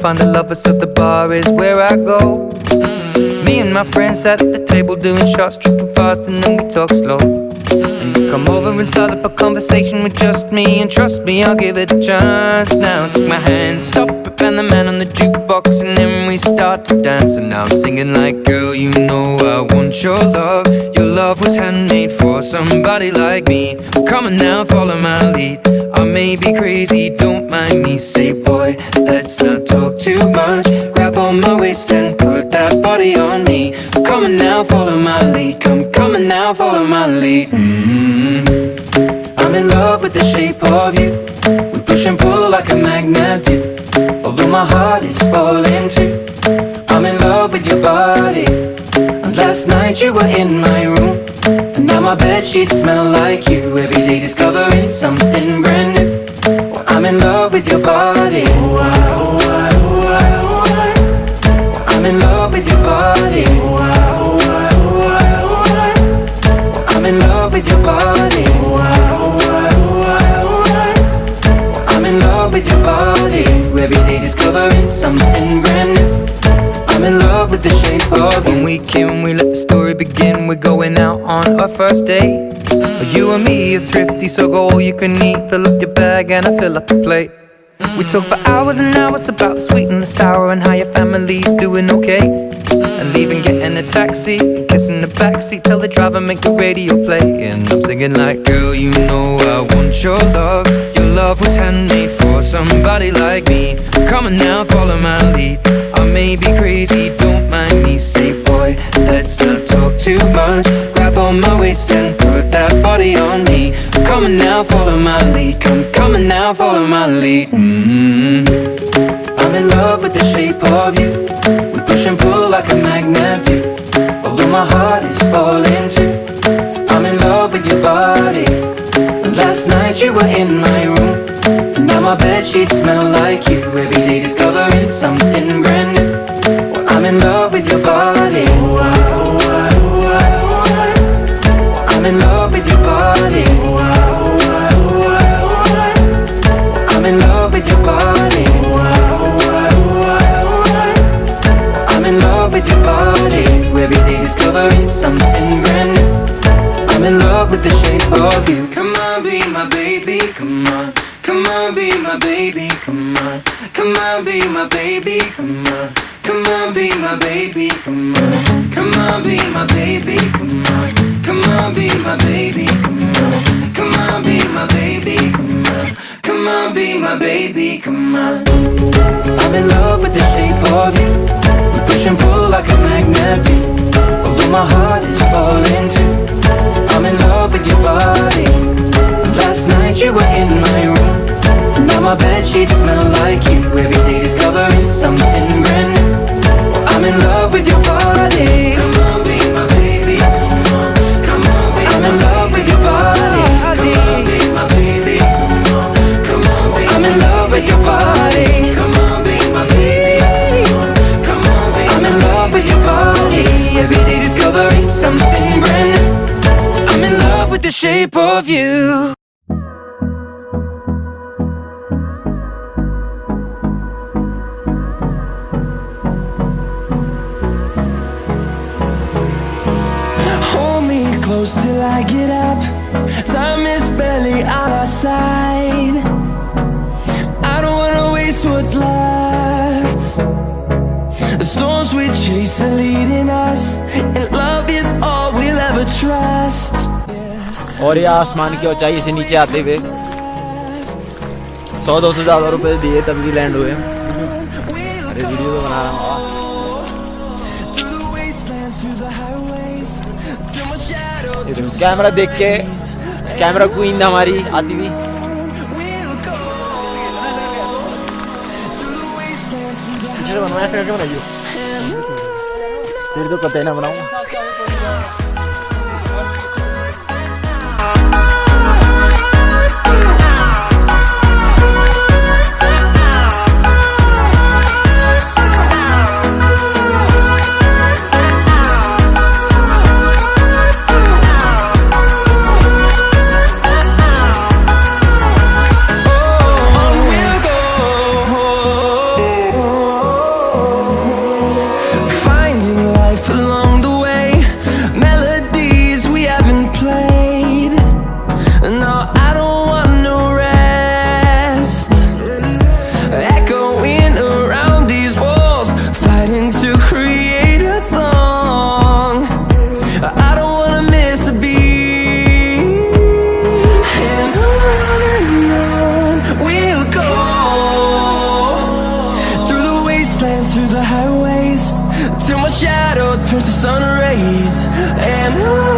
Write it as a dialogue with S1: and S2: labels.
S1: find the lovers, so the bar is where I go. Me and my friends at the table doing shots, tripping fast, and then we talk slow. And you come over and start up a conversation with just me, and trust me, I'll give it a chance. Now take my hand, stop it, and the man on the jukebox, and then we start to dance. And now I'm singing like, girl, you know I want your love. Your love was handmade for somebody like me. Come on now, follow my lead. I may be crazy, don't mind me. Say, boy, let's not talk too much. Grab on my waist and put that body on me. Come on now, follow my lead. Come on now, follow my lead. I'm in love with the shape of you. We push and pull like a magnet do. Although my heart is falling too. I'm in love with your body. And last night you were in my room, and now my bedsheets smell like you. Every day discovering something brand new. Well, I'm in love with your body. I'm in love with your body. I'm in love with your body. I'm in love with your body. Every day discovering something brand new. I'm in love with the shape of you. When we came, we let the story begin. We're going out on our first date. You and me are thrifty, so go all you can eat. Fill up your bag and I fill up the plate. We talk for hours and hours about the sweet and the sour, and how your family's doing okay. And leaving, getting a taxi, kissing the backseat, tell the driver make the radio play. And I'm singing like, girl, you know I want your love. Your love was handmade for somebody like me. Come on now, follow my lead. I may be crazy, don't mind me. Say, boy, let's not talk too much. Grab on my waist and put that body on me. Come on now, follow my lead. Come on now, follow my lead. I'm in love with the shape of you. We push and pull like a magnet do. Although my heart is falling too. I'm in love with your body. Last night you were in my room, and now my bedsheets smell like you. Every day discovering something brand new. Well, I'm in love with your body. I'm in love with your body. I'm in love with your body. I'm in love with your body. Every day discovering something brand new. I'm in love with the shape of you. Come on, be my baby, come on. Come on, be my baby, come on. Come on, be my baby, come on. Come on, be my baby, come on. Come on, be my baby, come on. Come on, be my baby, come on. Come on, be my baby, come on. Come on, be my baby, come on. I'm in love with the shape of you. We push and pull like a magnet do. Although my heart is falling too. I'm in love with your body. Last night you were in my room, and now my bedsheets smell like you. Every day discovering something brand new. I'm in love with your body. Come on, be my baby, come on. Come on, be I'm in love with your body. Come on, be my baby, come on. Come on, be I'm in love with your body. Come on, be my baby, come on. Come on, be I'm in love with your body. Every day discovering something brand new. I'm in love with the shape of you.
S2: Hold me close till I get up. Time is barely on our side. I don't wanna waste what's left. The storms we chase are leading us, and love is all we'll ever trust.
S3: और ये आसमान की ऊंचाई से नीचे आते हुए 100-200 ज़्यादा रुपए दिए तब भी लैंड हुए। अरे वीडियो तो बना रहा हूँ। कैमरा देख के कैमरा क्वीन हमारी आती हुई। ऐसे करके बनाइए, तेरे तो कतई ना बनाऊँ।
S2: turns to sun rays, and